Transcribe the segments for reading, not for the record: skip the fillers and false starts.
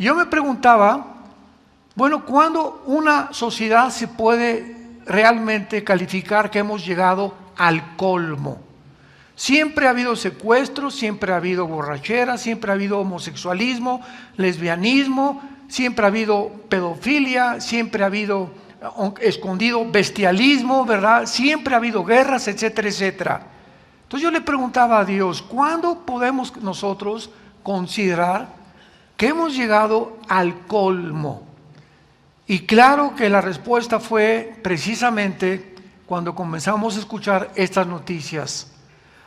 Y yo me preguntaba, bueno, ¿cuándo una sociedad se puede realmente calificar que hemos llegado al colmo? Siempre ha habido secuestros, siempre ha habido borrachera, siempre ha habido homosexualismo, lesbianismo, siempre ha habido pedofilia, siempre ha habido escondido bestialismo, ¿verdad? Siempre ha habido guerras, etcétera, etcétera. Entonces yo le preguntaba a Dios, ¿cuándo podemos nosotros considerar que hemos llegado al colmo? Y claro que la respuesta fue precisamente cuando comenzamos a escuchar estas noticias.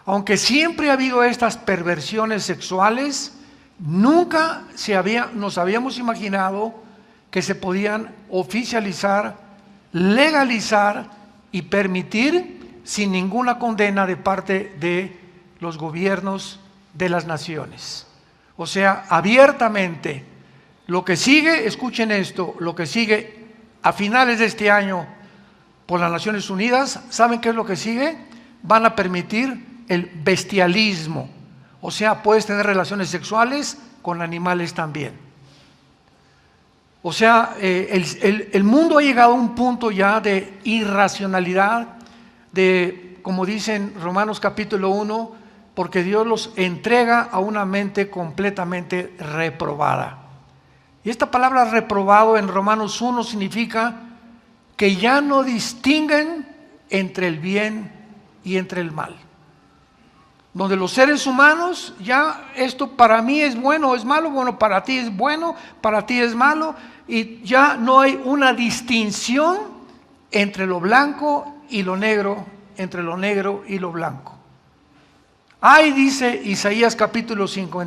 Aunque siempre ha habido estas perversiones sexuales, nunca nos habíamos imaginado que se podían oficializar, legalizar y permitir sin ninguna condena de parte de los gobiernos de las naciones. O sea, abiertamente. Lo que sigue, escuchen esto, lo que sigue a finales de este año por las Naciones Unidas, ¿saben qué es lo que sigue? Van a permitir el bestialismo, o sea, puedes tener relaciones sexuales con animales también. O sea, el mundo ha llegado a un punto ya de irracionalidad, de, como dicen Romanos capítulo 1, porque Dios los entrega a una mente completamente reprobada. Y esta palabra reprobado en Romanos 1 significa que ya no distinguen entre el bien y entre el mal. Donde los seres humanos, ya esto para mí es bueno o es malo, bueno, para ti es bueno, para ti es malo, y ya no hay una distinción entre lo blanco y lo negro, entre lo negro y lo blanco. Ay, dice Isaías capítulo 5,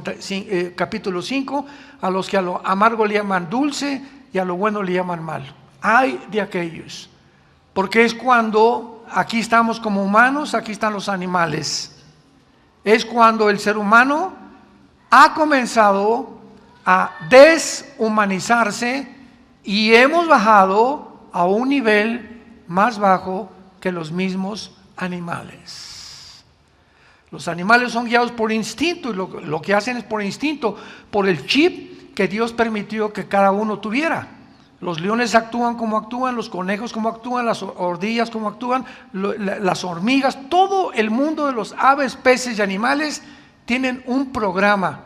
a los que a lo amargo le llaman dulce y a lo bueno le llaman malo. Ay de aquellos, porque es cuando aquí estamos como humanos, aquí están los animales. Es cuando el ser humano ha comenzado a deshumanizarse y hemos bajado a un nivel más bajo que los mismos animales. Los animales son guiados por instinto y lo que hacen es por instinto, por el chip que Dios permitió que cada uno tuviera. Los leones actúan como actúan, los conejos como actúan, las ardillas como actúan, las hormigas, todo el mundo de los aves, peces y animales tienen un programa.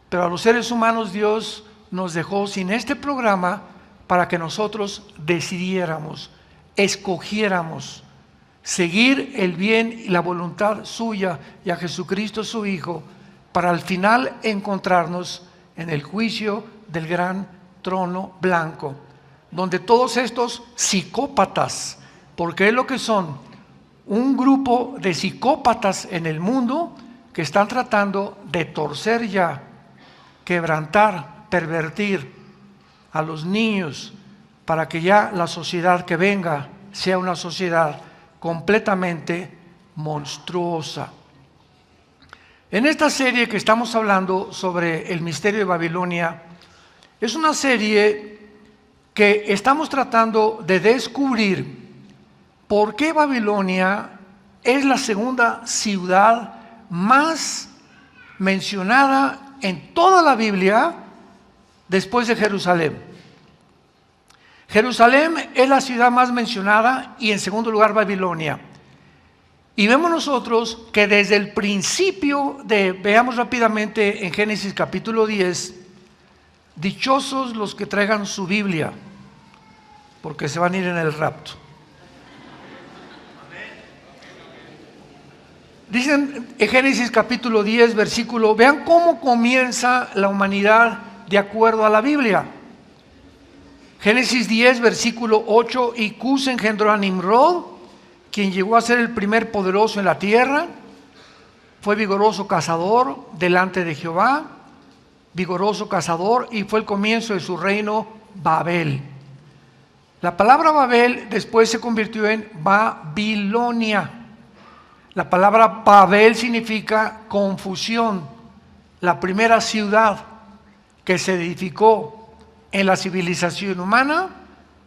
Pero a los seres humanos Dios nos dejó sin este programa para que nosotros decidiéramos, escogiéramos seguir el bien y la voluntad suya y a Jesucristo su Hijo, para al final encontrarnos en el juicio del gran trono blanco, donde todos estos psicópatas, porque es lo que son, un grupo de psicópatas en el mundo que están tratando de torcer ya, quebrantar, pervertir a los niños, para que ya la sociedad que venga sea una sociedad completamente monstruosa. En esta serie que estamos hablando sobre el misterio de Babilonia, es una serie que estamos tratando de descubrir por qué Babilonia es la segunda ciudad más mencionada en toda la Biblia después de Jerusalén. Jerusalén es la ciudad más mencionada y en segundo lugar Babilonia. Y vemos nosotros que desde el principio veamos rápidamente en Génesis capítulo 10, dichosos los que traigan su Biblia, porque se van a ir en el rapto. Dicen en Génesis capítulo 10, versículo, vean cómo comienza la humanidad de acuerdo a la Biblia. Génesis 10, versículo 8, y Cus engendró a Nimrod, quien llegó a ser el primer poderoso en la tierra. Fue vigoroso cazador delante de Jehová, vigoroso cazador, y fue el comienzo de su reino Babel. La palabra Babel después se convirtió en Babilonia. La palabra Babel significa confusión. La primera ciudad que se edificó en la civilización humana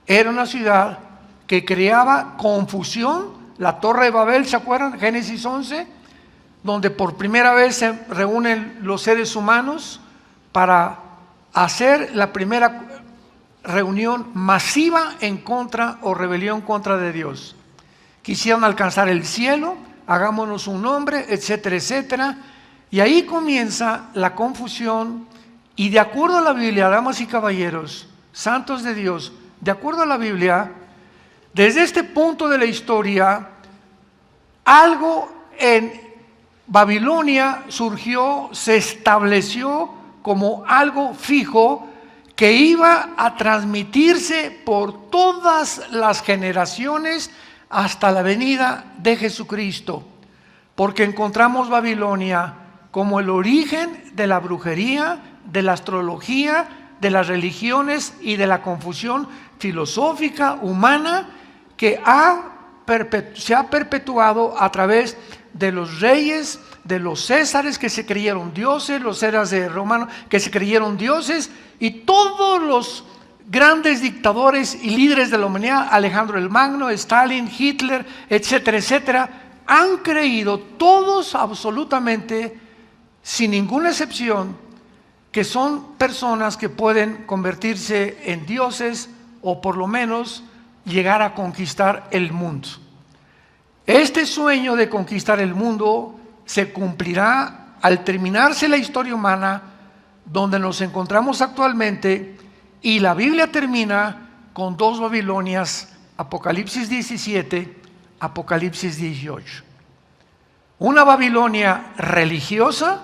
era una ciudad que creaba confusión. La Torre de Babel, ¿se acuerdan? Génesis 11, donde por primera vez se reúnen los seres humanos para hacer la primera reunión masiva en contra o rebelión contra de Dios. Quisieron alcanzar el cielo, hagámonos un nombre, etcétera, etcétera. Y ahí comienza la confusión. Y de acuerdo a la Biblia, damas y caballeros, santos de Dios, de acuerdo a la Biblia, desde este punto de la historia, algo en Babilonia surgió, se estableció como algo fijo que iba a transmitirse por todas las generaciones hasta la venida de Jesucristo, porque encontramos Babilonia como el origen de la brujería, de la astrología, de las religiones y de la confusión filosófica humana que se ha perpetuado a través de los reyes, de los césares que se creyeron dioses, los césares romanos que se creyeron dioses, y todos los grandes dictadores y líderes de la humanidad, Alejandro el Magno, Stalin, Hitler, etcétera, etcétera, han creído todos absolutamente, sin ninguna excepción, que son personas que pueden convertirse en dioses o por lo menos llegar a conquistar el mundo. Este sueño de conquistar el mundo se cumplirá al terminarse la historia humana donde nos encontramos actualmente, y la Biblia termina con dos Babilonias, Apocalipsis 17, Apocalipsis 18. Una Babilonia religiosa,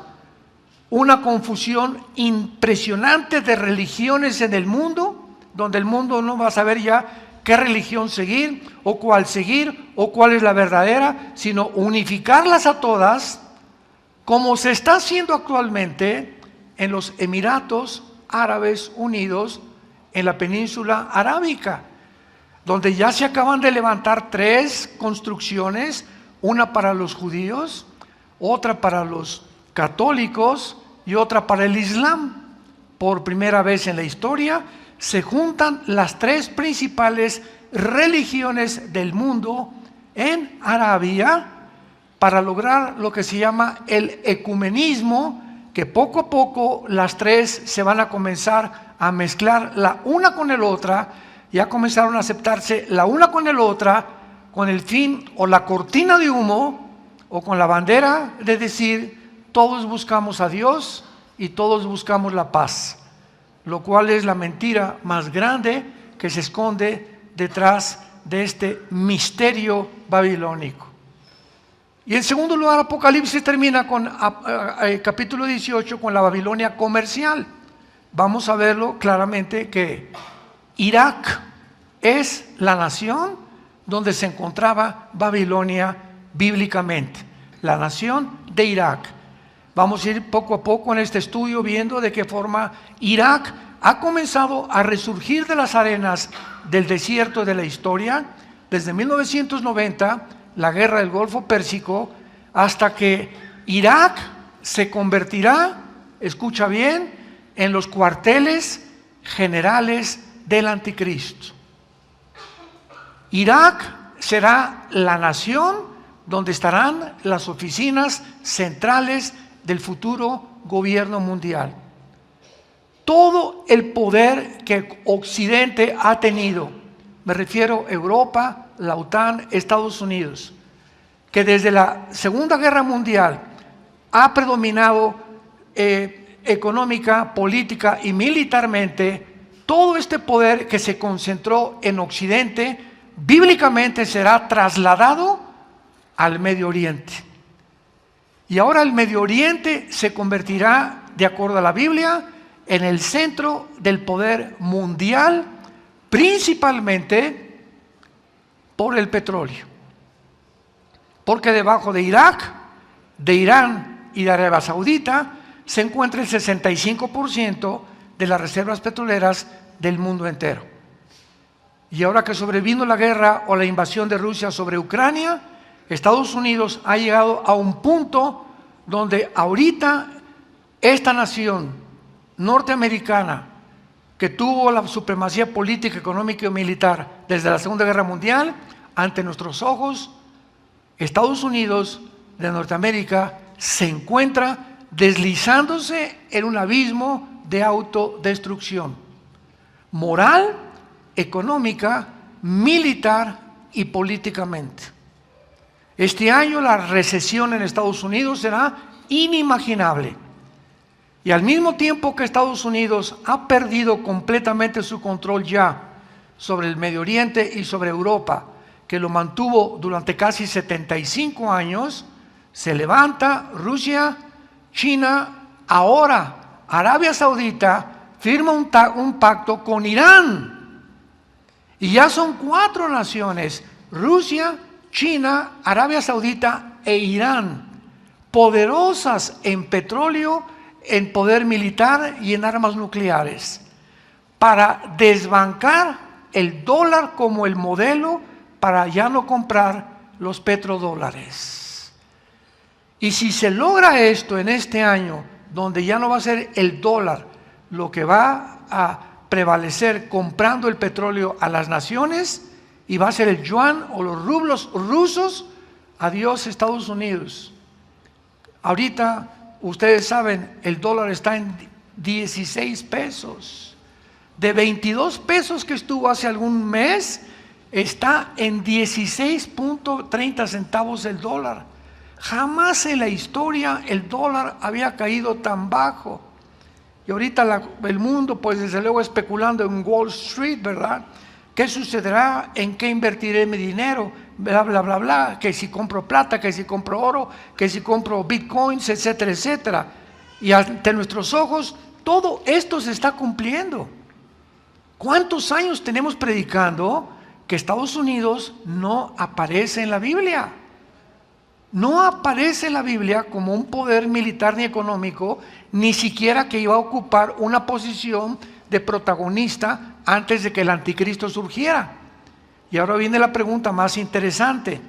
una confusión impresionante de religiones en el mundo, donde el mundo no va a saber ya qué religión seguir o cuál es la verdadera, sino unificarlas a todas, como se está haciendo actualmente en los Emiratos Árabes Unidos, en la península arábica, donde ya se acaban de levantar 3 construcciones, una para los judíos, otra para los católicos y otra para el Islam. Por primera vez en la historia se juntan las 3 principales religiones del mundo en Arabia para lograr lo que se llama el ecumenismo, que poco a poco las 3 se van a comenzar a mezclar la una con la otra. Ya comenzaron a aceptarse la una con la otra con el fin o la cortina de humo o con la bandera de decir todos buscamos a Dios y todos buscamos la paz, lo cual es la mentira más grande que se esconde detrás de este misterio babilónico. Y en segundo lugar, Apocalipsis termina con capítulo 18 con la Babilonia comercial. Vamos a verlo claramente que Irak es la nación donde se encontraba Babilonia bíblicamente, la nación de Irak. Vamos a ir poco a poco en este estudio viendo de qué forma Irak ha comenzado a resurgir de las arenas del desierto de la historia desde 1990, la guerra del Golfo Pérsico, hasta que Irak se convertirá, escucha bien, en los cuarteles generales del anticristo. Irak será la nación donde estarán las oficinas centrales del futuro gobierno mundial. Todo el poder que Occidente ha tenido, me refiero a Europa, la OTAN, Estados Unidos, que desde la Segunda Guerra Mundial ha predominado económica, política y militarmente, todo este poder que se concentró en Occidente, bíblicamente será trasladado al Medio Oriente. Y ahora el Medio Oriente se convertirá, de acuerdo a la Biblia, en el centro del poder mundial, principalmente por el petróleo. Porque debajo de Irak, de Irán y de Arabia Saudita se encuentra el 65% de las reservas petroleras del mundo entero. Y ahora que sobrevino la guerra o la invasión de Rusia sobre Ucrania, Estados Unidos ha llegado a un punto donde ahorita esta nación norteamericana, que tuvo la supremacía política, económica y militar desde la Segunda Guerra Mundial, ante nuestros ojos, Estados Unidos de Norteamérica se encuentra deslizándose en un abismo de autodestrucción, moral, económica, militar y políticamente. Este año la recesión en Estados Unidos será inimaginable. Y al mismo tiempo que Estados Unidos ha perdido completamente su control ya sobre el Medio Oriente y sobre Europa, que lo mantuvo durante casi 75 años, se levanta Rusia, China, ahora Arabia Saudita firma un pacto con Irán. Y ya son 4 naciones, Rusia, China, Arabia Saudita e Irán, poderosas en petróleo, en poder militar y en armas nucleares, para desbancar el dólar como el modelo para ya no comprar los petrodólares. Y si se logra esto en este año, donde ya no va a ser el dólar lo que va a prevalecer comprando el petróleo a las naciones, y va a ser el yuan o los rublos rusos, adiós Estados Unidos. Ahorita, ustedes saben, el dólar está en 16 pesos. De 22 pesos que estuvo hace algún mes, está en 16.30 centavos el dólar. Jamás en la historia el dólar había caído tan bajo. Y ahorita el mundo, pues desde luego especulando en Wall Street, ¿verdad? ¿Qué sucederá? ¿En qué invertiré mi dinero? Bla, bla, bla, bla. Que si compro plata, que si compro oro, que si compro bitcoins, etcétera, etcétera. Y ante nuestros ojos, todo esto se está cumpliendo. ¿Cuántos años tenemos predicando que Estados Unidos no aparece en la Biblia? No aparece en la Biblia como un poder militar ni económico, ni siquiera que iba a ocupar una posición de protagonista antes de que el anticristo surgiera. Y ahora viene la pregunta más interesante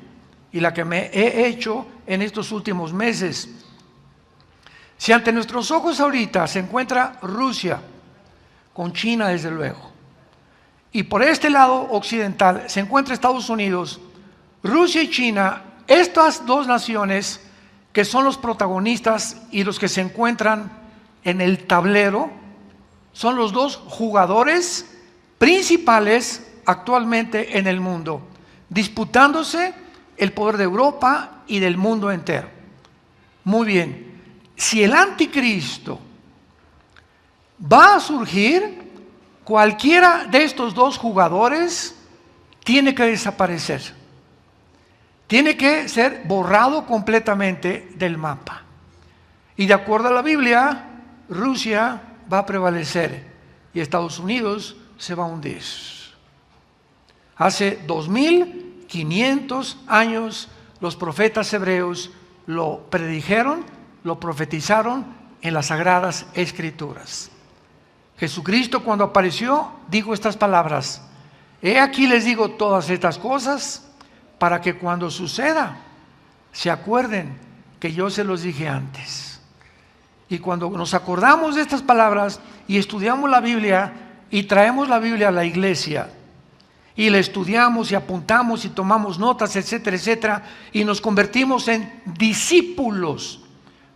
y la que me he hecho en estos últimos meses. Si ante nuestros ojos ahorita se encuentra Rusia, con China desde luego, y por este lado occidental se encuentra Estados Unidos, Rusia y China, estas dos naciones que son los protagonistas y los que se encuentran en el tablero, son los dos jugadores principales actualmente en el mundo, disputándose el poder de Europa y del mundo entero. Muy bien, si el anticristo va a surgir, cualquiera de estos dos jugadores tiene que desaparecer, tiene que ser borrado completamente del mapa. Y de acuerdo a la Biblia, Rusia va a prevalecer y Estados Unidos se va a hundir. Hace 2500 años los profetas hebreos lo predijeron, lo profetizaron en las Sagradas Escrituras. Jesucristo, cuando apareció, dijo estas palabras: he aquí les digo todas estas cosas para que cuando suceda se acuerden que yo se los dije antes. Y cuando nos acordamos de estas palabras y estudiamos la Biblia y traemos la Biblia a la iglesia y la estudiamos y apuntamos y tomamos notas, etcétera, etcétera, y nos convertimos en discípulos,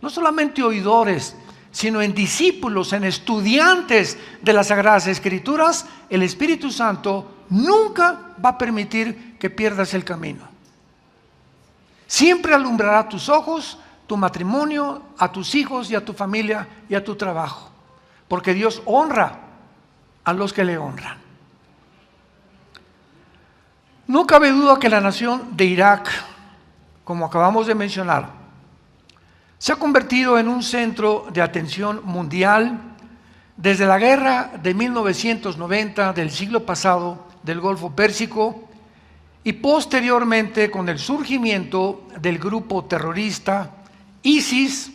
no solamente oidores, sino en discípulos, en estudiantes de las Sagradas Escrituras, el Espíritu Santo nunca va a permitir que pierdas el camino. Siempre alumbrará tus ojos, tu matrimonio, a tus hijos y a tu familia y a tu trabajo, porque Dios honra a los que le honran. No cabe duda que la nación de Irak, como acabamos de mencionar, se ha convertido en un centro de atención mundial desde la guerra de 1990 del siglo pasado del Golfo Pérsico y posteriormente con el surgimiento del grupo terrorista ISIS,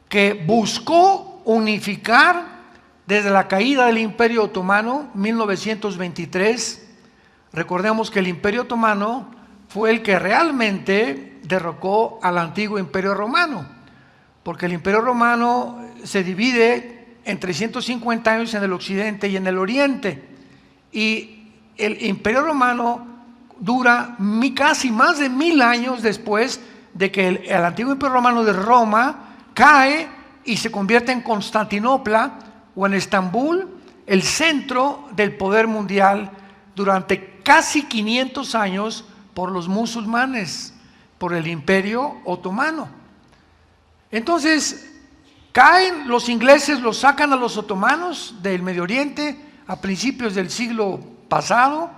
que buscó unificar desde la caída del Imperio Otomano 1923. Recordemos que el Imperio Otomano fue el que realmente derrocó al antiguo Imperio Romano, porque el Imperio Romano se divide en 350 años en el occidente y en el oriente, y el Imperio Romano dura casi más de 1000 años después de que el antiguo Imperio Romano de Roma cae y se convierte en Constantinopla o en Estambul el centro del poder mundial durante casi 500 años por los musulmanes, por el Imperio Otomano. Entonces, caen los ingleses, los sacan a los otomanos del Medio Oriente a principios del siglo pasado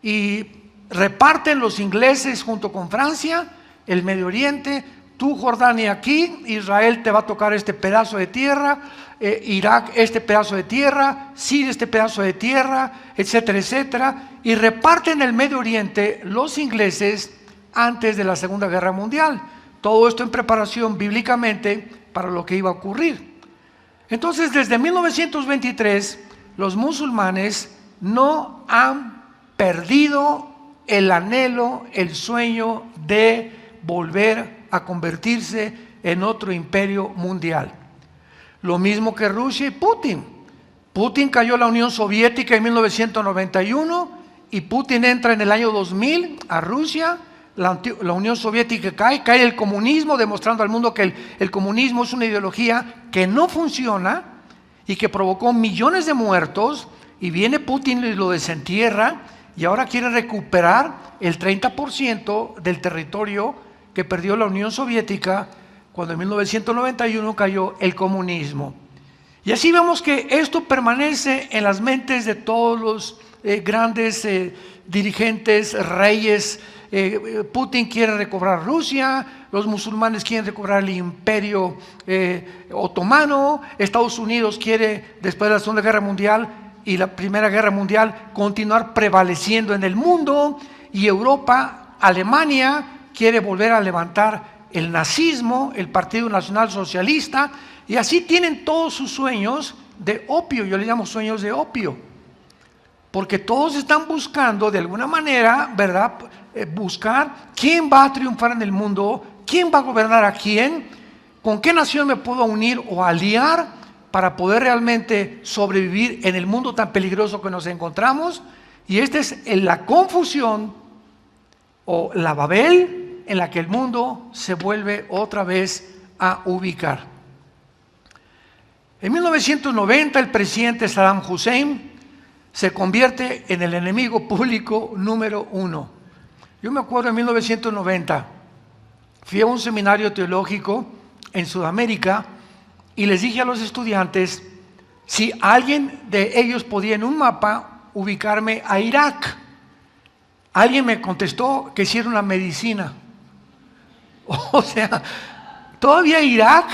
y reparten los ingleses junto con Francia el Medio Oriente. Tú, Jordania, aquí, Israel te va a tocar este pedazo de tierra, Irak este pedazo de tierra, Siria este pedazo de tierra, etcétera, etcétera, y reparten el Medio Oriente los ingleses antes de la Segunda Guerra Mundial. Todo esto en preparación bíblicamente para lo que iba a ocurrir. Entonces, desde 1923, los musulmanes no han perdido el anhelo, el sueño de volver a convertirse en otro imperio mundial. Lo mismo que Rusia y Putin. Putin cayó en la Unión Soviética en 1991 y Putin entra en el año 2000 a Rusia. La Unión Soviética cae el comunismo, demostrando al mundo que el comunismo es una ideología que no funciona y que provocó millones de muertos, y viene Putin y lo desentierra y ahora quiere recuperar el 30% del territorio que perdió la Unión Soviética cuando en 1991 cayó el comunismo. Y así vemos que esto permanece en las mentes de todos los grandes dirigentes, reyes. Putin quiere recobrar Rusia, los musulmanes quieren recobrar el imperio otomano, Estados Unidos quiere, después de la Segunda Guerra Mundial y la Primera Guerra Mundial, continuar prevaleciendo en el mundo, y Europa, Alemania, quiere volver a levantar el nazismo, el Partido Nacional Socialista, y así tienen todos sus sueños de opio. Yo les llamo sueños de opio, porque todos están buscando de alguna manera, ¿verdad?, buscar quién va a triunfar en el mundo, quién va a gobernar a quién, con qué nación me puedo unir o aliar para poder realmente sobrevivir en el mundo tan peligroso que nos encontramos. Y esta es la confusión o la Babel en la que el mundo se vuelve otra vez a ubicar. En 1990 el presidente Saddam Hussein se convierte en el enemigo público número 1. Yo me acuerdo en 1990, fui a un seminario teológico en Sudamérica y les dije a los estudiantes si alguien de ellos podía en un mapa ubicarme a Irak. Alguien me contestó que hiciera una medicina. O sea, todavía Irak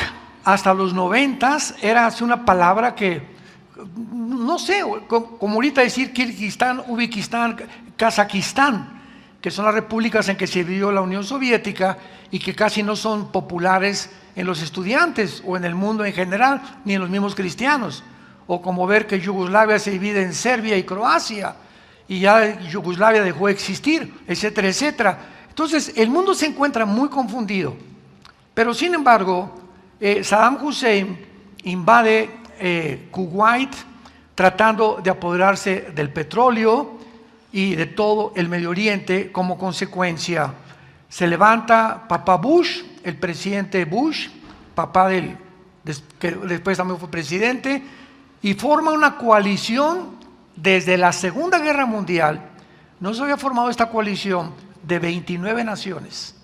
hasta los 90 era así una palabra que, no sé, como ahorita decir Kirguistán, Uzbekistán, Kazajistán, que son las repúblicas en que se dividió la Unión Soviética y que casi no son populares en los estudiantes o en el mundo en general, ni en los mismos cristianos. O como ver que Yugoslavia se divide en Serbia y Croacia, y ya Yugoslavia dejó de existir, etcétera, etcétera. Entonces, el mundo se encuentra muy confundido. Pero, sin embargo, Saddam Hussein invade Kuwait tratando de apoderarse del petróleo y de todo el Medio Oriente. Como consecuencia, se levanta papá Bush, el presidente Bush, papá que después también fue presidente, y forma una coalición desde la Segunda Guerra Mundial. No se había formado esta coalición de 29 naciones,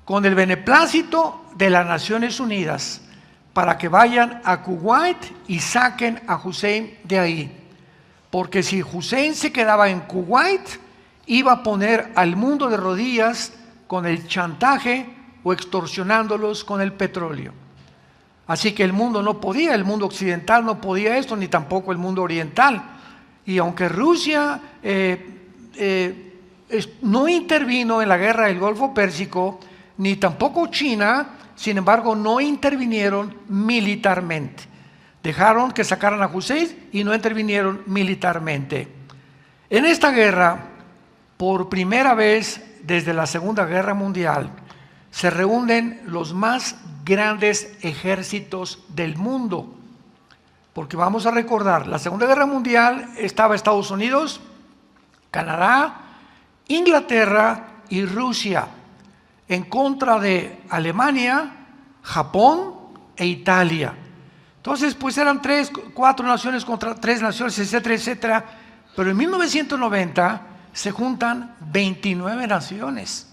con el beneplácito de las Naciones Unidas, para que vayan a Kuwait y saquen a Hussein de ahí. Porque si Hussein se quedaba en Kuwait, iba a poner al mundo de rodillas con el chantaje o extorsionándolos con el petróleo. Así que el mundo no podía, el mundo occidental no podía esto, ni tampoco el mundo oriental. Y aunque Rusia no intervino en la guerra del Golfo Pérsico, ni tampoco China, sin embargo, no intervinieron militarmente. Dejaron que sacaran a Hussein y no intervinieron militarmente. En esta guerra, por primera vez desde la Segunda Guerra Mundial, se reúnen los más grandes ejércitos del mundo. Porque vamos a recordar, la Segunda Guerra Mundial estaba Estados Unidos, Canadá, Inglaterra y Rusia en contra de Alemania, Japón e Italia. Entonces, pues eran 3, 4 naciones contra 3 naciones, etcétera, etcétera. Pero en 1990 se juntan 29 naciones.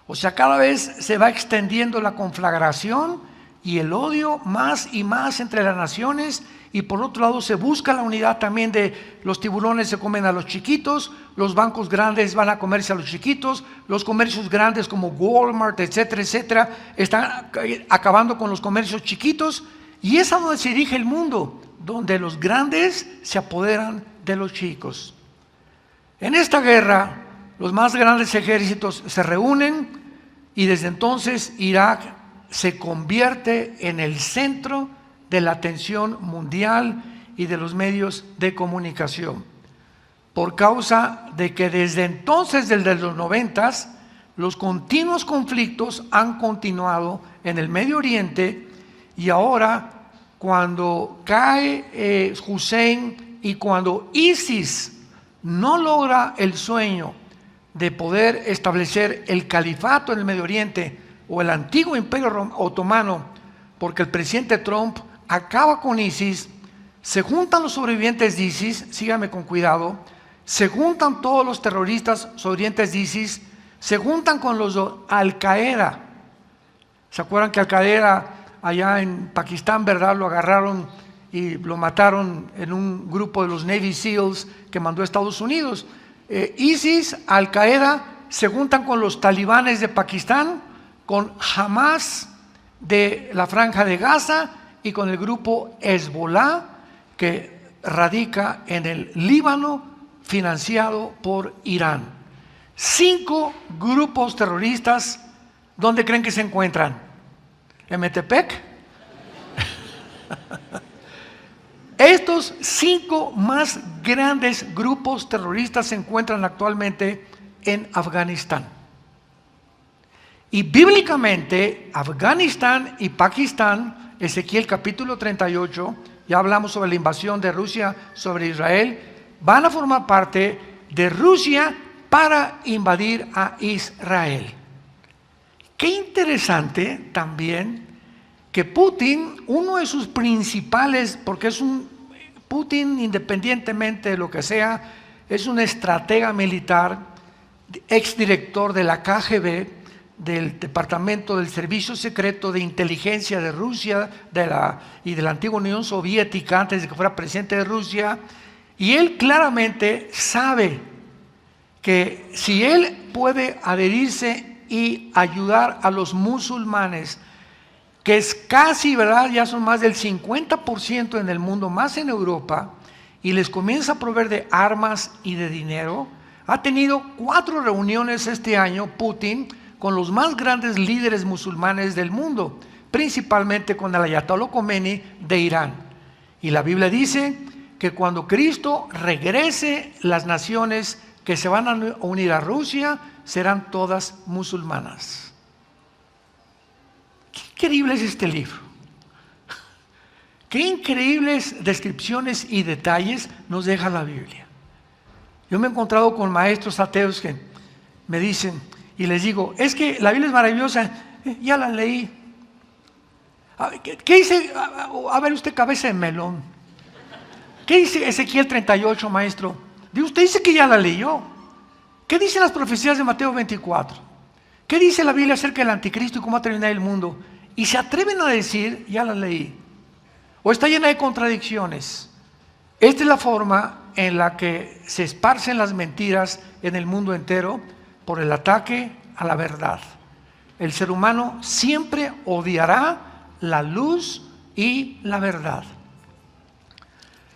O sea, cada vez se va extendiendo la conflagración y el odio más y más entre las naciones. Y por otro lado se busca la unidad también de los tiburones se comen a los chiquitos, los bancos grandes van a comerse a los chiquitos, los comercios grandes como Walmart, etcétera, etcétera, están acabando con los comercios chiquitos. Y es a donde se dirige el mundo, donde los grandes se apoderan de los chicos. En esta guerra, los más grandes ejércitos se reúnen y desde entonces Irak se convierte en el centro de la atención mundial y de los medios de comunicación. Por causa de que desde entonces, desde los 90s, los continuos conflictos han continuado en el Medio Oriente. Y ahora, cuando cae Hussein y cuando ISIS no logra el sueño de poder establecer el califato en el Medio Oriente o el antiguo imperio otomano, porque el presidente Trump acaba con ISIS, se juntan los sobrevivientes de ISIS, síganme con cuidado, se juntan todos los terroristas sobrevivientes de ISIS, se juntan con los de Al-Qaeda. ¿Se acuerdan que Al-Qaeda allá en Pakistán, verdad, lo agarraron y lo mataron en un grupo de los Navy SEALs que mandó a Estados Unidos? ISIS, Al-Qaeda se juntan con los talibanes de Pakistán, con Hamas de la Franja de Gaza y con el grupo Hezbollah que radica en el Líbano, financiado por Irán. 5 grupos terroristas. ¿Dónde creen que se encuentran? ¿En Metepec? Estos 5 más grandes grupos terroristas se encuentran actualmente en Afganistán. Y bíblicamente, Afganistán y Pakistán, Ezequiel capítulo 38, ya hablamos sobre la invasión de Rusia sobre Israel, van a formar parte de Rusia para invadir a Israel. Qué interesante también que Putin, uno de sus principales, porque Putin, independientemente de lo que sea, es un estratega militar, exdirector de la KGB, del Departamento del Servicio Secreto de Inteligencia de Rusia y de la antigua Unión Soviética, antes de que fuera presidente de Rusia, y él claramente sabe que si él puede adherirse y ayudar a los musulmanes, que es casi, ¿verdad? Ya son más del 50% en el mundo, más en Europa, y les comienza a proveer de armas y de dinero. Ha tenido 4 reuniones este año, Putin, con los más grandes líderes musulmanes del mundo, principalmente con el Ayatollah Khomeini de Irán. Y la Biblia dice que cuando Cristo regrese, las naciones que se van a unir a Rusia serán todas musulmanas. Qué increíble es este libro. Qué increíbles descripciones y detalles nos deja la Biblia. Yo me he encontrado con maestros ateos que me dicen, y les digo, es que la Biblia es maravillosa, ya la leí. ¿Qué dice? A ver usted, cabeza de melón. ¿Qué dice Ezequiel 38, maestro? Usted dice que ya la leyó. ¿Qué dicen las profecías de Mateo 24? ¿Qué dice la Biblia acerca del anticristo y cómo va a terminar el mundo? Y se atreven a decir, ya la leí. O está llena de contradicciones. Esta es la forma en la que se esparcen las mentiras en el mundo entero por el ataque a la verdad. El ser humano siempre odiará la luz y la verdad.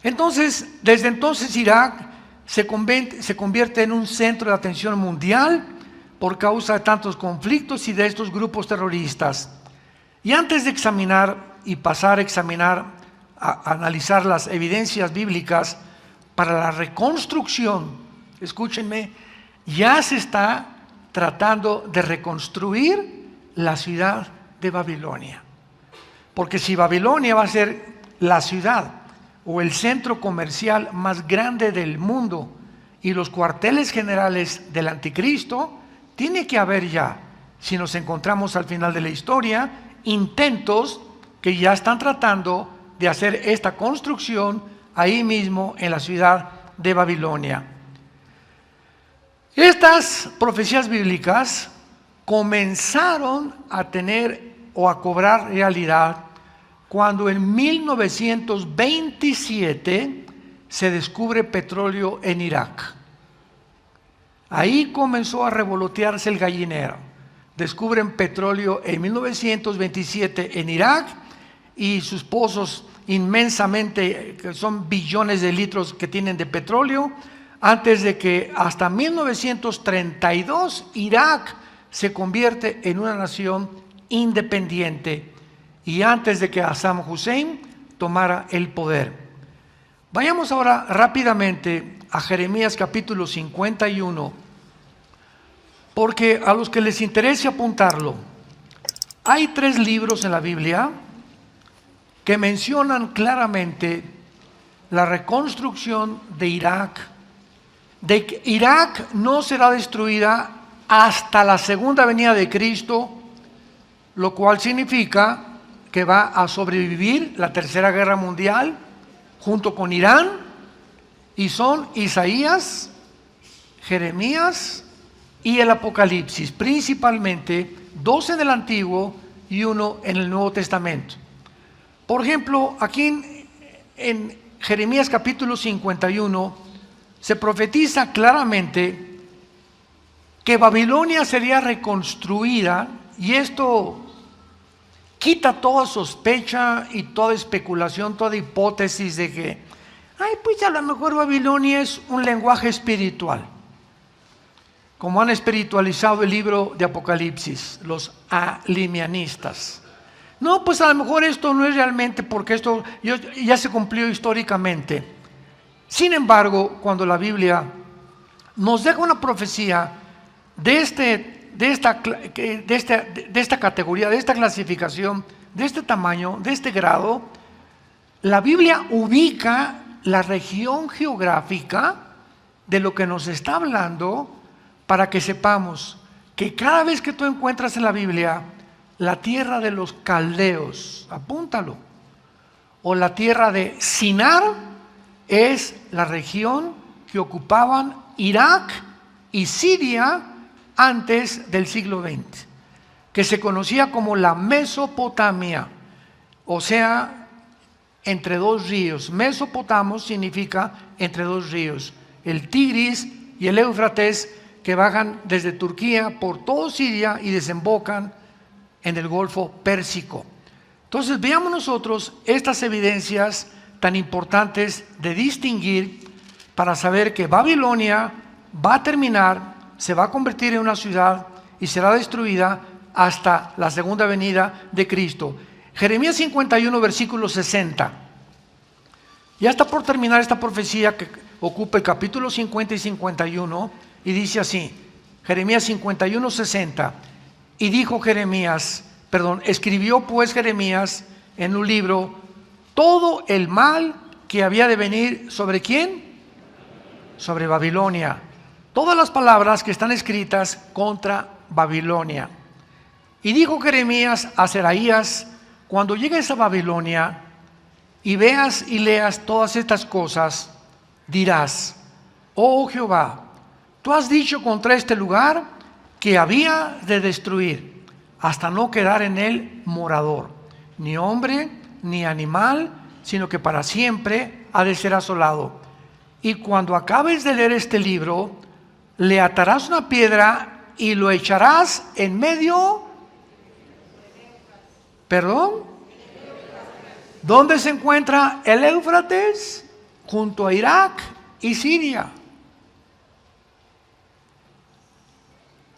Entonces, desde entonces Irak se convierte en un centro de atención mundial por causa de tantos conflictos y de estos grupos terroristas. Y antes de examinar y pasar a examinar, a analizar las evidencias bíblicas para la reconstrucción, escúchenme, ya se está tratando de reconstruir la ciudad de Babilonia. Porque si Babilonia va a ser la ciudad o el centro comercial más grande del mundo y los cuarteles generales del anticristo, tiene que haber ya, si nos encontramos al final de la historia, intentos que ya están tratando de hacer esta construcción ahí mismo en la ciudad de Babilonia. Estas profecías bíblicas comenzaron a tener o a cobrar realidad cuando en 1927 se descubre petróleo en Irak. Ahí comenzó a revolotearse el gallinero. Descubren petróleo en 1927 en Irak y sus pozos inmensamente, que son billones de litros que tienen de petróleo, antes de que hasta 1932 Irak se convierte en una nación independiente y antes de que Saddam Hussein tomara el poder. Vayamos ahora rápidamente a Jeremías capítulo 51, porque a los que les interese apuntarlo, hay 3 libros en la Biblia que mencionan claramente la reconstrucción de Irak, de que Irak no será destruida hasta la segunda venida de Cristo, lo cual significa que va a sobrevivir la Tercera Guerra Mundial junto con Irán, y son Isaías, Jeremías y el Apocalipsis, principalmente 2 en el Antiguo y 1 en el Nuevo Testamento. Por ejemplo, aquí en Jeremías capítulo 51 se profetiza claramente que Babilonia sería reconstruida, y esto quita toda sospecha y toda especulación, toda hipótesis de que, pues a lo mejor Babilonia es un lenguaje espiritual, como han espiritualizado el libro de Apocalipsis, los alimianistas. No, pues a lo mejor esto no es realmente, porque esto ya se cumplió históricamente. Sin embargo, cuando la Biblia nos deja una profecía de esta categoría, de esta clasificación, de este tamaño, de este grado, la Biblia ubica la región geográfica de lo que nos está hablando, para que sepamos que cada vez que tú encuentras en la Biblia la tierra de los caldeos, apúntalo, o la tierra de Sinar, es la región que ocupaban Irak y Siria antes del siglo XX, que se conocía como la Mesopotamia, o sea, entre 2 ríos. Mesopotamo significa entre 2 ríos, el Tigris y el Éufrates, que bajan desde Turquía por todo Siria y desembocan en el Golfo Pérsico. Entonces veamos nosotros estas evidencias tan importantes de distinguir, para saber que Babilonia va a terminar, se va a convertir en una ciudad y será destruida hasta la segunda venida de Cristo. Jeremías 51, versículo 60. Ya está por terminar esta profecía que ocupa el capítulo 50 y 51, y dice así, Jeremías 51, 60. Y dijo escribió pues Jeremías en un libro todo el mal que había de venir ¿sobre quién? Sobre Babilonia. Todas las palabras que están escritas contra Babilonia. Y dijo Jeremías a Seraías, cuando llegues a Babilonia y veas y leas todas estas cosas, dirás, oh Jehová, tú has dicho contra este lugar que había de destruir, hasta no quedar en él morador, ni hombre, ni animal, sino que para siempre ha de ser asolado. Y cuando acabes de leer este libro, le atarás una piedra y lo echarás en medio. ¿Perdón? ¿Dónde se encuentra el Éufrates? Junto a Irak y Siria.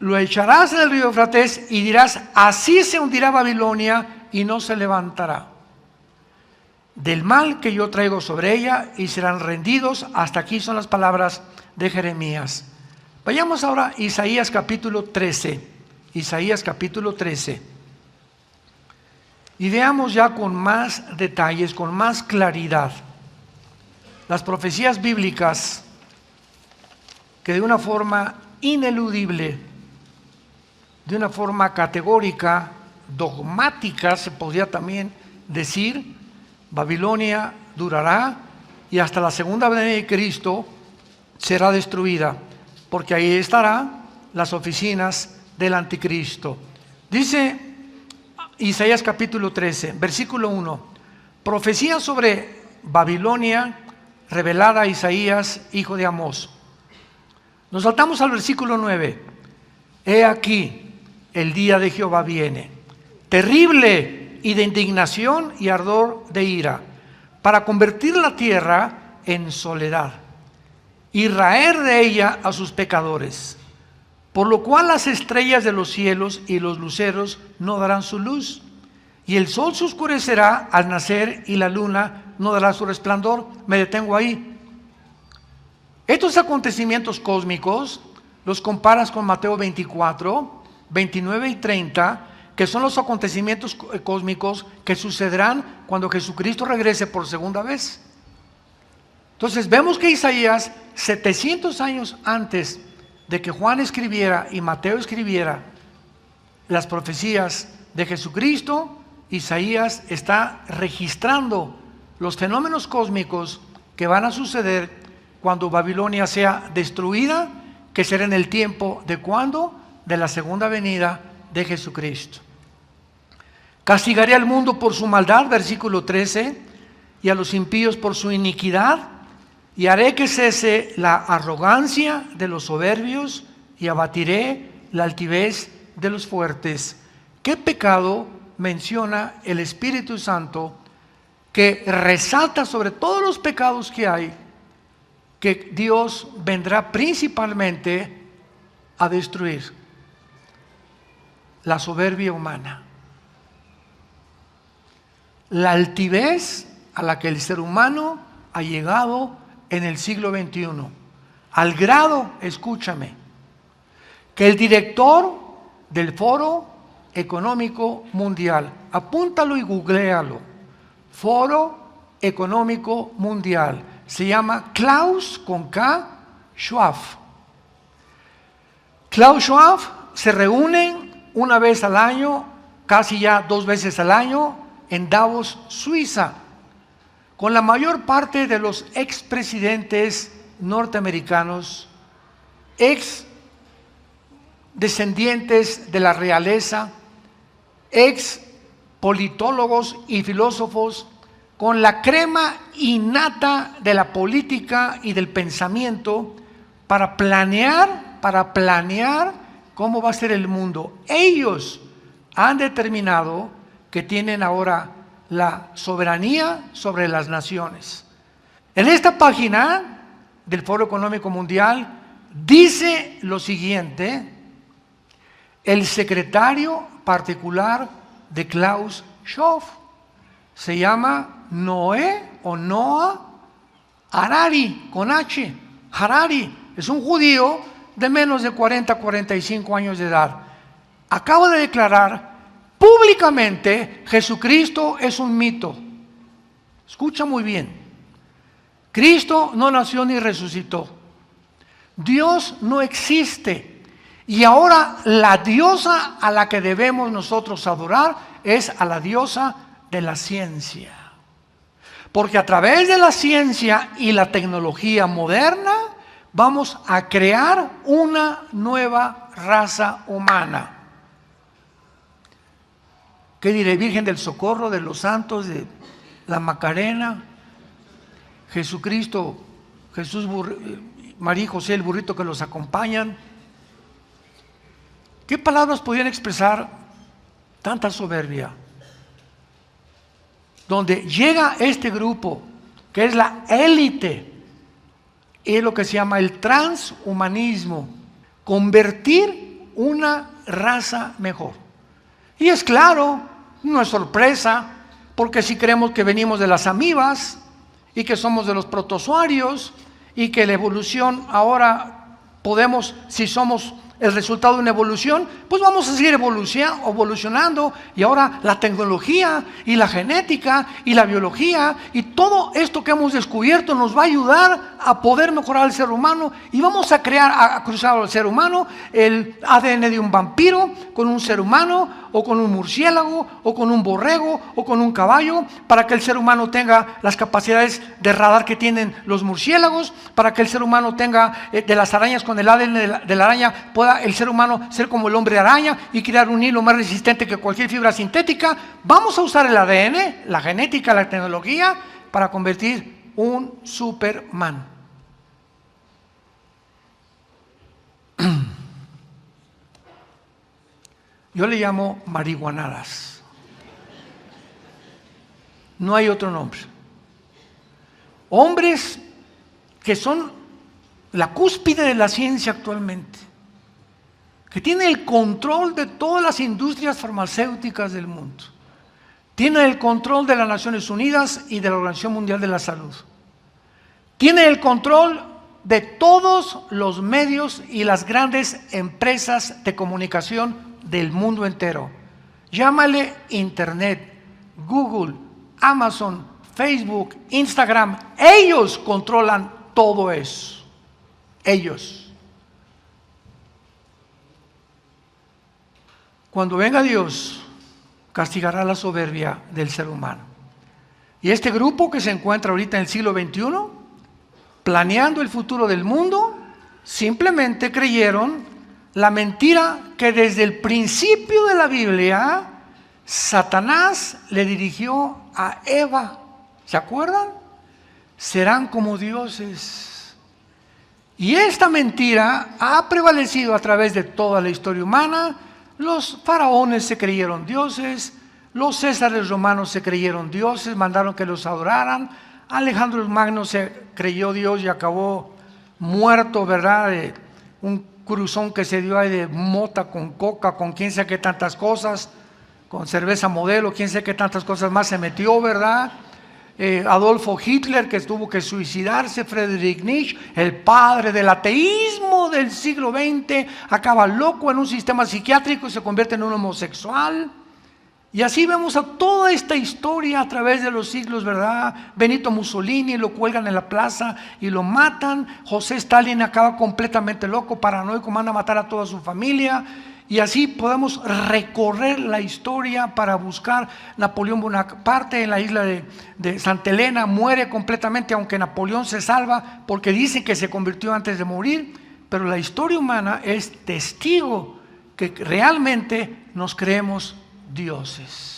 Lo echarás en el río Éufrates y dirás, así se hundirá Babilonia y no se levantará del mal que yo traigo sobre ella, y serán rendidos. Hasta aquí son las palabras de Jeremías. Vayamos ahora a Isaías capítulo 13. Isaías capítulo 13. Y veamos ya con más detalles, con más claridad, las profecías bíblicas que de una forma ineludible, de una forma categórica, dogmática, se podría también decir, Babilonia durará y hasta la segunda venida de Cristo será destruida, porque ahí estarán las oficinas del anticristo. Dice Isaías capítulo 13, versículo 1, profecía sobre Babilonia revelada a Isaías, hijo de Amós. Nos saltamos al versículo 9. He aquí, el día de Jehová viene, terrible y de indignación y ardor de ira, para convertir la tierra en soledad y raer de ella a sus pecadores. Por lo cual las estrellas de los cielos y los luceros no darán su luz, y el sol se oscurecerá al nacer y la luna no dará su resplandor. Me detengo ahí. Estos acontecimientos cósmicos los comparas con Mateo 24, 29 y 30, que son los acontecimientos cósmicos que sucederán cuando Jesucristo regrese por segunda vez. Entonces vemos que Isaías, 700 años antes de que Juan escribiera y Mateo escribiera las profecías de Jesucristo, Isaías está registrando los fenómenos cósmicos que van a suceder cuando Babilonia sea destruida, que será en el tiempo de ¿cuándo? De la segunda venida de Jesucristo. Castigaré al mundo por su maldad, versículo 13, y a los impíos por su iniquidad, y haré que cese la arrogancia de los soberbios, y abatiré la altivez de los fuertes. ¿Qué pecado menciona el Espíritu Santo que resalta sobre todos los pecados que hay, que Dios vendrá principalmente a destruir? La soberbia humana, la altivez a la que el ser humano ha llegado en el siglo XXI, al grado, escúchame, que el director del Foro Económico Mundial, apúntalo y googléalo, Foro Económico Mundial, se llama Klaus con K Schwab. Klaus Schwab se reúnen una vez al año, casi ya 2 veces al año, en Davos, Suiza, con la mayor parte de los expresidentes norteamericanos, ex descendientes de la realeza, ex politólogos y filósofos, con la crema innata de la política y del pensamiento para planear cómo va a ser el mundo. Ellos han determinado que tienen ahora la soberanía sobre las naciones. En esta página del Foro Económico Mundial dice lo siguiente: el secretario particular de Klaus Schwab se llama Noah Harari, con H. Harari es un judío de menos de 45 años de edad. Acaba de declarar públicamente: Jesucristo es un mito. Escucha muy bien. Cristo no nació ni resucitó. Dios no existe. Y ahora la diosa a la que debemos nosotros adorar es a la diosa de la ciencia. Porque a través de la ciencia y la tecnología moderna vamos a crear una nueva raza humana. ¿Qué diré? Virgen del Socorro, de los santos, de la Macarena, Jesucristo, Jesús, María y José, el burrito que los acompañan. ¿Qué palabras podrían expresar tanta soberbia? Donde llega este grupo, que es la élite, es lo que se llama el transhumanismo, convertir una raza mejor. Y es claro, no es sorpresa, porque si creemos que venimos de las amibas y que somos de los protozoarios y que la evolución ahora podemos, si somos el resultado de una evolución, pues vamos a seguir evolucionando, y ahora la tecnología y la genética y la biología y todo esto que hemos descubierto nos va a ayudar a poder mejorar al ser humano y vamos a crear, a cruzar al ser humano el ADN de un vampiro con un ser humano o con un murciélago o con un borrego o con un caballo para que el ser humano tenga las capacidades de radar que tienen los murciélagos, para que el ser humano tenga de las arañas con el ADN de la araña, pueda el ser humano ser como el hombre araña y crear un hilo más resistente que cualquier fibra sintética. Vamos a usar el ADN, la genética, la tecnología para convertir un Superman. Yo le llamo marihuanadas. No hay otro nombre. Hombres que son la cúspide de la ciencia actualmente, que tienen el control de todas las industrias farmacéuticas del mundo, tienen el control de las Naciones Unidas y de la Organización Mundial de la Salud, tienen el control de todos los medios y las grandes empresas de comunicación del mundo entero. Llámale Internet, Google, Amazon, Facebook, Instagram. Ellos controlan todo eso. Ellos. Cuando venga Dios, castigará la soberbia del ser humano. Y este grupo que se encuentra ahorita en el siglo XXI, planeando el futuro del mundo, simplemente creyeron la mentira que desde el principio de la Biblia Satanás le dirigió a Eva. ¿Se acuerdan? Serán como dioses. Y esta mentira ha prevalecido a través de toda la historia humana. Los faraones se creyeron dioses, los césares romanos se creyeron dioses, mandaron que los adoraran. Alejandro el Magno se creyó Dios y acabó muerto, ¿verdad? Un cruzón que se dio ahí de mota con coca, con quién sabe qué tantas cosas, con cerveza modelo, quién sabe qué tantas cosas más se metió, ¿verdad? Adolfo Hitler, que tuvo que suicidarse. Friedrich Nietzsche, el padre del ateísmo del siglo XX, acaba loco en un sistema psiquiátrico y se convierte en un homosexual. Y así vemos a toda esta historia a través de los siglos, ¿verdad? Benito Mussolini lo cuelgan en la plaza y lo matan. José Stalin acaba completamente loco, paranoico, manda a matar a toda su familia. Y así podemos recorrer la historia para buscar Napoleón Bonaparte en la isla de Santa Elena. Muere completamente, aunque Napoleón se salva porque dicen que se convirtió antes de morir. Pero la historia humana es testigo que realmente nos creemos dioses.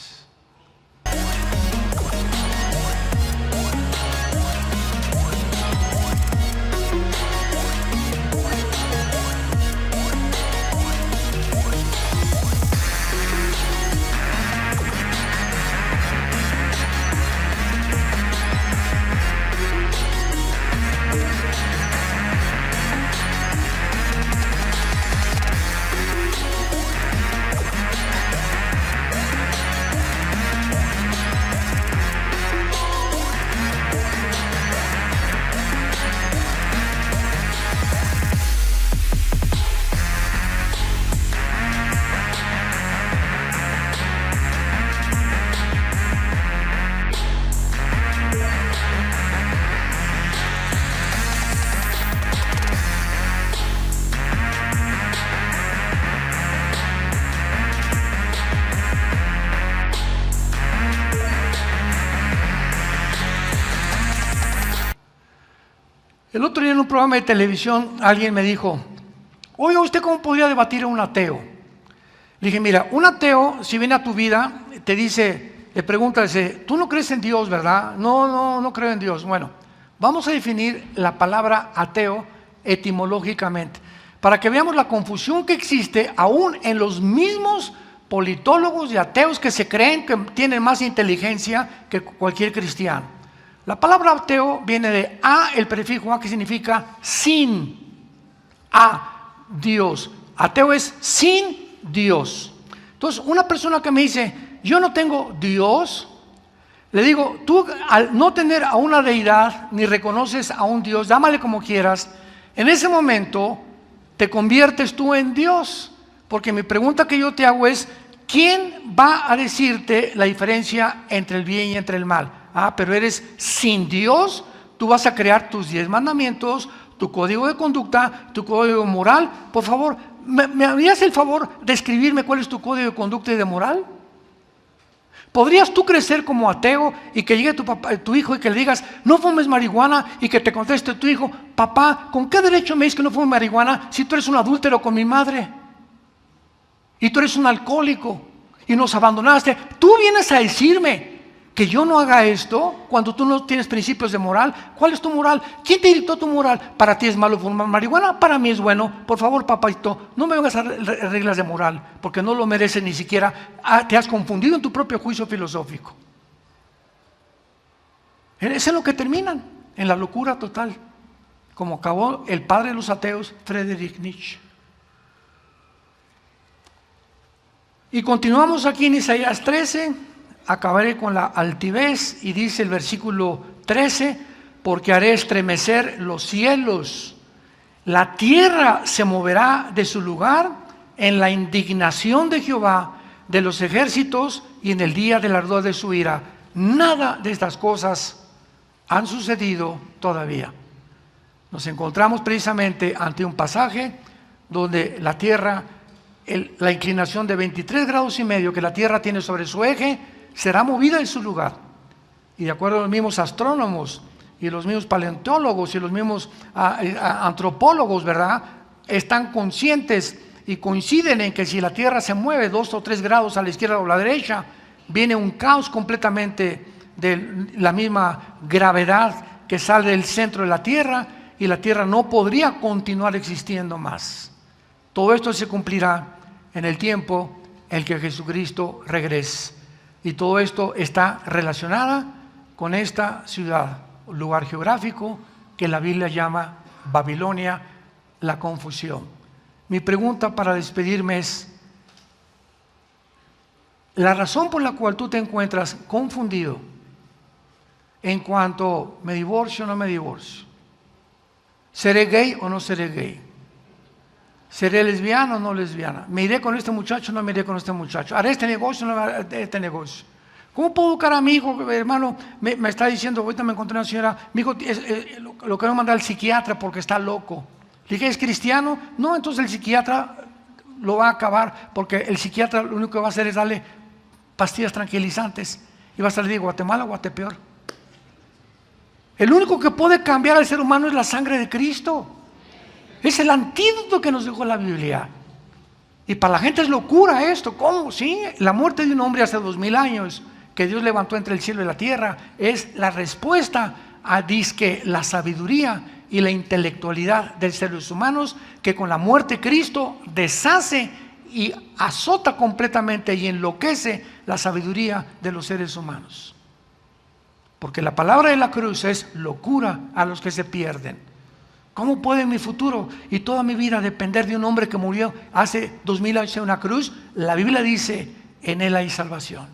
El otro día en un programa de televisión alguien me dijo: oiga, ¿usted cómo podría debatir a un ateo? Le dije: mira, un ateo, si viene a tu vida, te dice, le pregunta, dice, tú no crees en Dios, ¿verdad? No creo en Dios. Bueno, vamos a definir la palabra ateo etimológicamente, para que veamos la confusión que existe aún en los mismos politólogos y ateos que se creen que tienen más inteligencia que cualquier cristiano. La palabra ateo viene de a, el prefijo a, que significa sin, a Dios. Ateo es sin Dios. Entonces, una persona que me dice, yo no tengo Dios, le digo, tú al no tener a una deidad, ni reconoces a un Dios, llámale como quieras, en ese momento te conviertes tú en Dios. Porque mi pregunta que yo te hago es, ¿quién va a decirte la diferencia entre el bien y entre el mal? Ah, pero eres sin Dios, tú vas a crear tus 10 mandamientos, tu código de conducta, tu código moral. Por favor, ¿me harías el favor de escribirme cuál es tu código de conducta y de moral? ¿Podrías tú crecer como ateo y que llegue tu hijo y que le digas, no fumes marihuana, y que te conteste tu hijo, papá, ¿con qué derecho me dices que no fume marihuana si tú eres un adúltero con mi madre? Y tú eres un alcohólico y nos abandonaste. Tú vienes a decirme que yo no haga esto cuando tú no tienes principios de moral. ¿Cuál es tu moral? ¿Quién te dictó tu moral? ¿Para ti es malo fumar marihuana? Para mí es bueno. Por favor, papito, no me vengas a reglas de moral, porque no lo mereces ni siquiera. Te has confundido en tu propio juicio filosófico. Es en lo que terminan, en la locura total, como acabó el padre de los ateos, Friedrich Nietzsche. Y continuamos aquí en Isaías 13. Acabaré con la altivez y dice el versículo 13, porque haré estremecer los cielos, la tierra se moverá de su lugar en la indignación de Jehová de los ejércitos y en el día del ardor de su ira. Nada de estas cosas han sucedido todavía. Nos encontramos precisamente ante un pasaje donde la tierra, la inclinación de 23 grados y medio que la tierra tiene sobre su eje, será movida en su lugar. Y de acuerdo a los mismos astrónomos y los mismos paleontólogos y los mismos antropólogos, ¿verdad?, están conscientes y coinciden en que si la Tierra se mueve 2 o 3 grados a la izquierda o a la derecha, viene un caos completamente de la misma gravedad que sale del centro de la Tierra, y la Tierra no podría continuar existiendo más. Todo esto se cumplirá en el tiempo en que Jesucristo regrese. Y todo esto está relacionado con esta ciudad, lugar geográfico que la Biblia llama Babilonia, la confusión. Mi pregunta para despedirme es, la razón por la cual tú te encuentras confundido en cuanto me divorcio o no me divorcio, ¿seré gay o no seré gay? ¿Seré lesbiana o no lesbiana? ¿Me iré con este muchacho o no me iré con este muchacho? ¿Haré este negocio o no haré este negocio? ¿Cómo puedo educar a mi hijo? Hermano, me está diciendo, ahorita me encontré una señora, mi hijo lo quiero mandar al psiquiatra porque está loco. Le dije, ¿es cristiano? No, entonces el psiquiatra lo va a acabar, porque el psiquiatra lo único que va a hacer es darle pastillas tranquilizantes y va a salir de Guatemala o Guatepeor. El único que puede cambiar al ser humano es la sangre de Cristo. Es el antídoto que nos dejó la Biblia. Y para la gente es locura esto. ¿Cómo? Sí, la muerte de un hombre hace 2000 años que Dios levantó entre el cielo y la tierra es la respuesta a dizque la sabiduría y la intelectualidad de seres humanos, que con la muerte de Cristo deshace y azota completamente y enloquece la sabiduría de los seres humanos. Porque la palabra de la cruz es locura a los que se pierden. ¿Cómo puede mi futuro y toda mi vida depender de un hombre que murió hace 2000 años en una cruz? La Biblia dice, en él hay salvación.